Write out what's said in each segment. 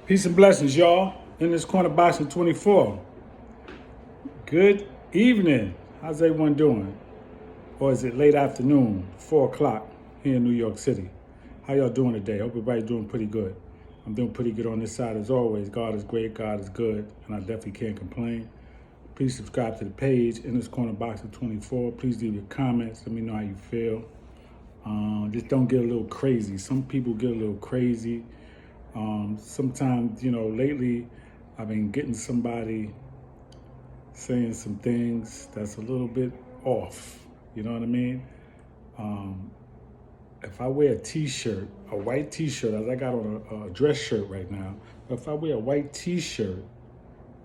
Peace and blessings, y'all. In this corner boxing 24. Good evening. How's everyone doing? Or is it late afternoon, 4 o'clock here in New York City? How y'all doing today? Hope everybody's doing pretty good. I'm doing pretty good on this side as always. God is great, God is good, and I definitely can't complain. Please subscribe to the page, In This Corner Boxing 24. Please leave your comments. Let me know how you feel. Just don't get a little crazy. Some people get a little crazy. Sometimes, lately I've been getting somebody saying some things that's a little bit off. You know what I mean? If I wear a t-shirt, a white t-shirt, as I got on a dress shirt right now, if I wear a white t-shirt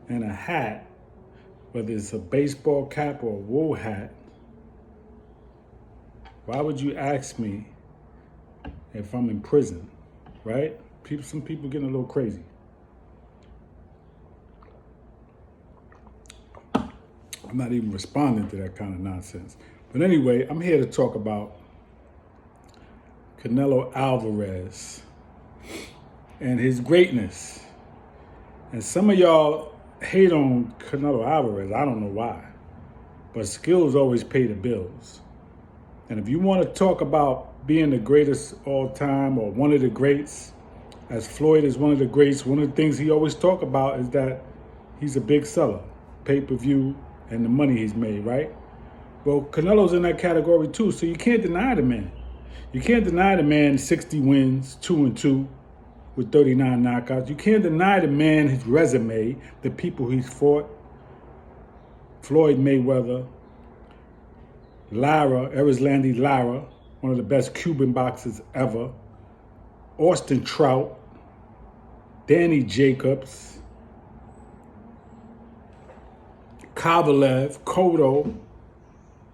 and a hat, whether it's a baseball cap or a wool hat, why would you ask me if I'm in prison, right? Some people getting a little crazy. I'm not even responding to that kind of nonsense. But anyway, I'm here to talk about Canelo Alvarez and his greatness. And some of y'all hate on Canelo Alvarez. I don't know why. But skills always pay the bills. And if you want to talk about being the greatest all time or one of the greats, as Floyd is one of the greats, one of the things he always talk about is that he's a big seller, pay-per-view, and the money he's made, right? Well, Canelo's in that category too, so you can't deny the man. You can't deny the man 60 wins, 2-2, with 39 knockouts. You can't deny the man his resume, the people he's fought. Floyd Mayweather, Erislandy Lara, one of the best Cuban boxers ever. Austin Trout, Danny Jacobs, Kovalev, Cotto,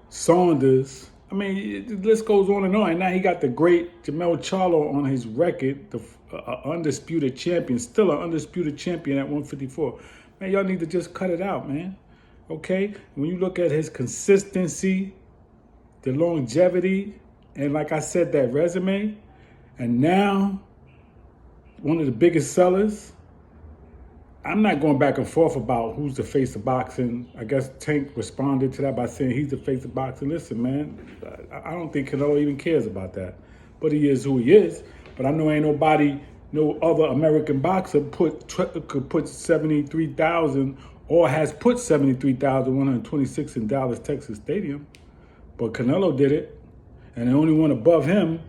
Saunders. I mean, the list goes on and on. And now he got the great Jermell Charlo on his record, the undisputed champion, still an undisputed champion at 154. Man, y'all need to just cut it out, man. Okay? When you look at his consistency, the longevity, and like I said, that resume, and now one of the biggest sellers. I'm not going back and forth about who's the face of boxing. I guess Tank responded to that by saying he's the face of boxing. Listen, man, I don't think Canelo even cares about that. But he is who he is. But I know ain't nobody, no other American boxer could put 73,000 or has put 73,126 in Dallas, Texas Stadium. But Canelo did it. And the only one above him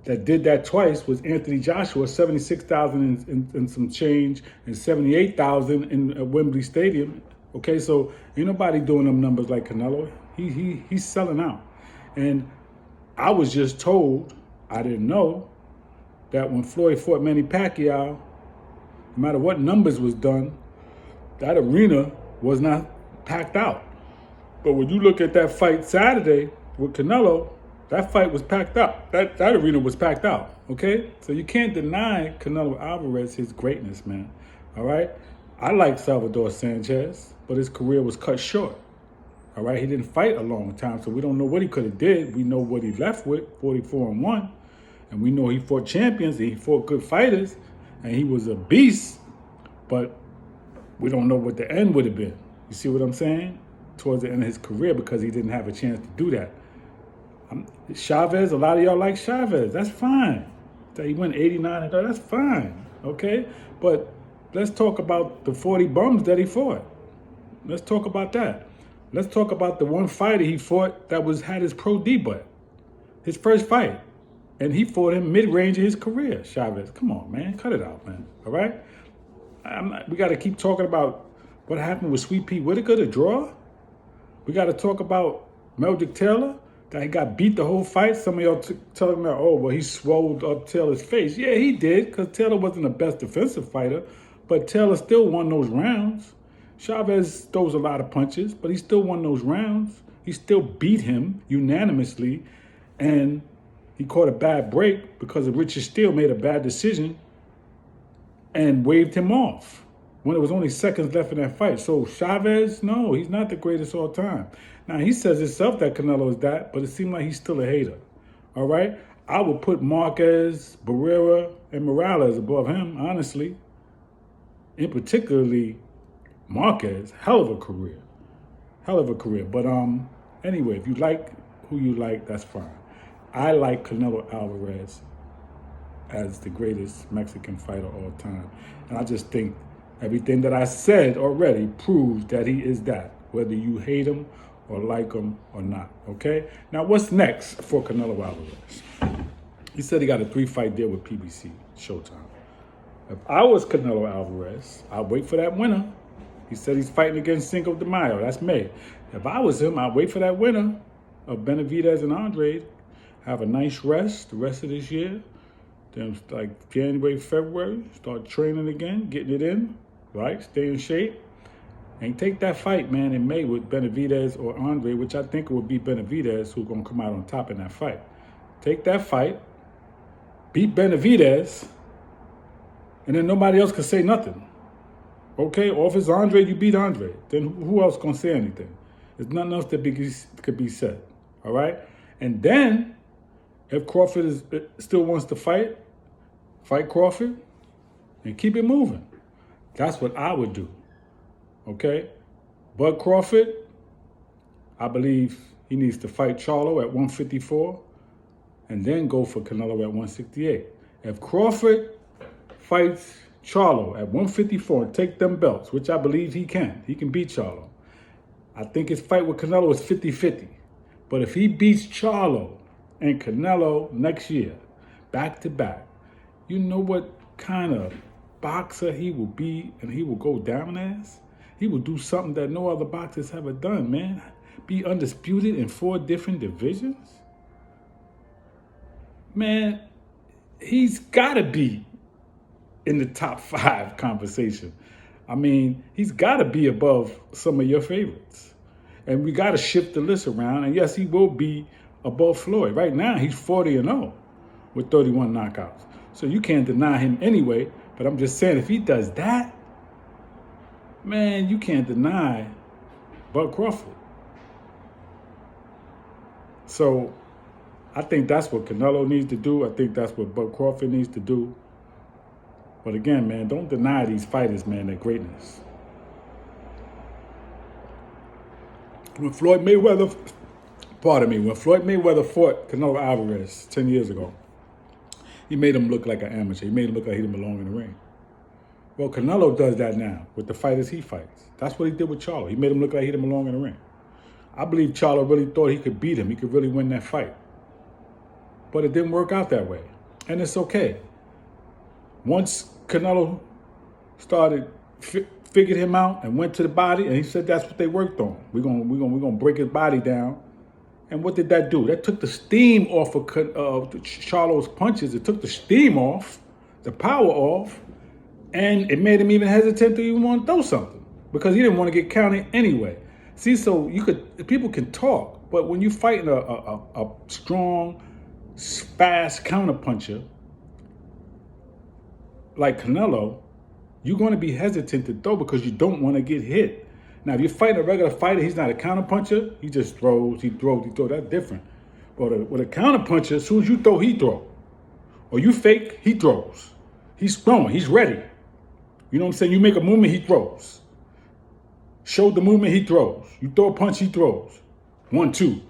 that did that twice was Anthony Joshua, 76,000 and some change, and 78,000 in Wembley Stadium. Okay, so ain't nobody doing them numbers like Canelo. He's selling out. And I was just told, I didn't know, that when Floyd fought Manny Pacquiao, no matter what numbers was done, that arena was not packed out. But when you look at that fight Saturday with Canelo, that fight was packed up. That arena was packed out, okay? So you can't deny Canelo Alvarez his greatness, man, all right? I like Salvador Sanchez, but his career was cut short, all right? He didn't fight a long time, so we don't know what he could have did. We know what he left with, 44-1, and we know he fought champions, and he fought good fighters, and he was a beast, but we don't know what the end would have been. You see what I'm saying? Towards the end of his career, because he didn't have a chance to do that. Chavez, a lot of y'all like Chavez. That's fine. He went 89, that's fine, okay? But let's talk about the 40 bums that he fought. Let's talk about that. Let's talk about the one fighter he fought that had his pro debut, his first fight. And he fought him mid-range of his career, Chavez. Come on, man. Cut it out, man. All right? We got to keep talking about what happened with Sweet Pea Whitaker, the draw. We got to talk about Meldrick Taylor, that he got beat the whole fight. Some of y'all telling me, oh, well, he swelled up Taylor's face. Yeah, he did, because Taylor wasn't the best defensive fighter, but Taylor still won those rounds. Chavez throws a lot of punches, but he still won those rounds. He still beat him unanimously, and he caught a bad break because Richard Steele made a bad decision and waved him off when there was only seconds left in that fight. So Chavez, no, he's not the greatest all time. Now, he says himself that Canelo is that, but it seems like he's still a hater. All right? I would put Marquez, Barrera, and Morales above him, honestly. in particularly Marquez, hell of a career. Hell of a career. But anyway, if you like who you like, that's fine. I like Canelo Alvarez as the greatest Mexican fighter of all time. And I just think everything that I said already proves that he is that, whether you hate him or like him or not, okay? Now, what's next for Canelo Alvarez? He said he got a 3-fight deal with PBC, Showtime. If I was Canelo Alvarez, I'd wait for that winner. He said he's fighting against Cinco de Mayo. That's May. If I was him, I'd wait for that winner of Benavidez and Andrade. Have a nice rest the rest of this year. Then like January, February, start training again, getting it in, right? Stay in shape. And take that fight, man, in May with Benavidez or Andre, which I think it would be Benavidez who's going to come out on top in that fight. Take that fight, beat Benavidez, and then nobody else can say nothing. Okay, or if it's Andre, you beat Andre. Then who else going to say anything? There's nothing else that could be said, all right? And then, if Crawford still wants to fight Crawford, and keep it moving. That's what I would do, okay? Bud Crawford, I believe he needs to fight Charlo at 154 and then go for Canelo at 168. If Crawford fights Charlo at 154 and take them belts, which I believe he can beat Charlo. I think his fight with Canelo is 50-50. But if he beats Charlo and Canelo next year, back to back, you know what kind of boxer he will be and he will go down as? He will do something that no other boxers ever done, man. Be undisputed in 4 different divisions? Man, he's got to be in the top 5 conversation. I mean, he's got to be above some of your favorites. And we got to shift the list around. And yes, he will be above Floyd. Right now, he's 40-0 with 31 knockouts. So you can't deny him anyway. But I'm just saying, if he does that, man, you can't deny Bud Crawford. So I think that's what Canelo needs to do. I think that's what Bud Crawford needs to do. But again, man, don't deny these fighters, man, their greatness. When Floyd Mayweather fought Canelo Alvarez 10 years ago, he made him look like an amateur. He made him look like he didn't belong in the ring. Well, Canelo does that now with the fighters he fights. That's what he did with Charlo. He made him look like he didn't belong in the ring. I believe Charlo really thought he could beat him. He could really win that fight. But it didn't work out that way. And it's okay. Once Canelo started figured him out and went to the body, and he said that's what they worked on. We're gonna break his body down. And what did that do? That took the steam off of Charlo's punches. It took the steam off, the power off, and it made him even hesitant to even want to throw something because he didn't want to get counted anyway. See, so people can talk, but when you're fighting a strong, fast counterpuncher like Canelo, you're going to be hesitant to throw because you don't want to get hit. Now, if you're fighting a regular fighter, he's not a counterpuncher. He just throws, he throws. That's different. But with a counterpuncher, as soon as you throw, he throws. Or you fake, he throws. He's throwing, he's ready. You know what I'm saying? You make a movement, he throws. Show the movement, he throws. You throw a punch, he throws. 1, 2.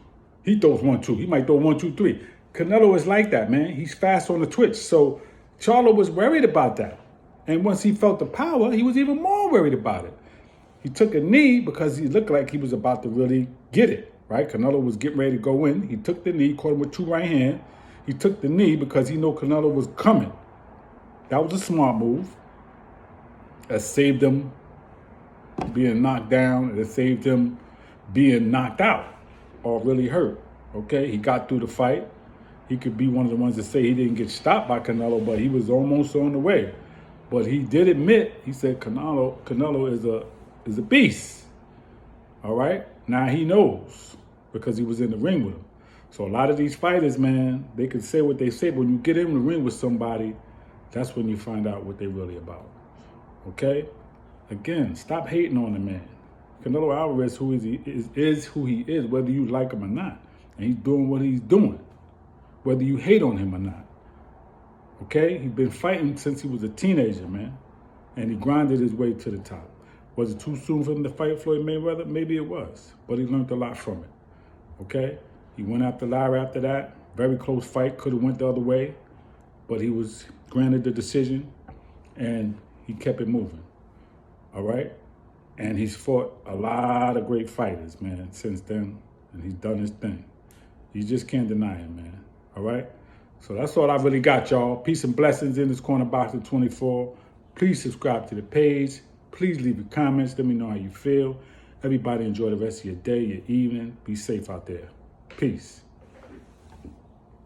He throws 1, 2. He might throw 1, 2, 3. Canelo is like that, man. He's fast on the twitch. So Charlo was worried about that. And once he felt the power, he was even more worried about it. He took a knee because he looked like he was about to really get it, right? Canelo was getting ready to go in. He took the knee, caught him with 2 right hands. He took the knee because he knew Canelo was coming. That was a smart move. That saved him being knocked down. It saved him being knocked out or really hurt, okay? He got through the fight. He could be one of the ones that say he didn't get stopped by Canelo, but he was almost on the way. But he did admit, he said Canelo is a beast, all right? Now he knows because he was in the ring with him. So a lot of these fighters, man, they can say what they say, but when you get in the ring with somebody, that's when you find out what they're really about, okay? Again, stop hating on the man. Canelo Alvarez is who he is, whether you like him or not. And he's doing what he's doing, whether you hate on him or not. Okay? He's been fighting since he was a teenager, man. and he grinded his way to the top. Was it too soon for him to fight Floyd Mayweather? Maybe it was, but he learned a lot from it, okay? He went after Larry after that. Very close fight, could have went the other way, but he was granted the decision, and he kept it moving, all right? And he's fought a lot of great fighters, man, since then, and he's done his thing. You just can't deny it, man, all right? So that's all I really got, y'all. Peace and blessings in this corner box of 24. Please subscribe to the page. Please leave your comments. Let me know how you feel. Everybody enjoy the rest of your day, your evening. Be safe out there. Peace.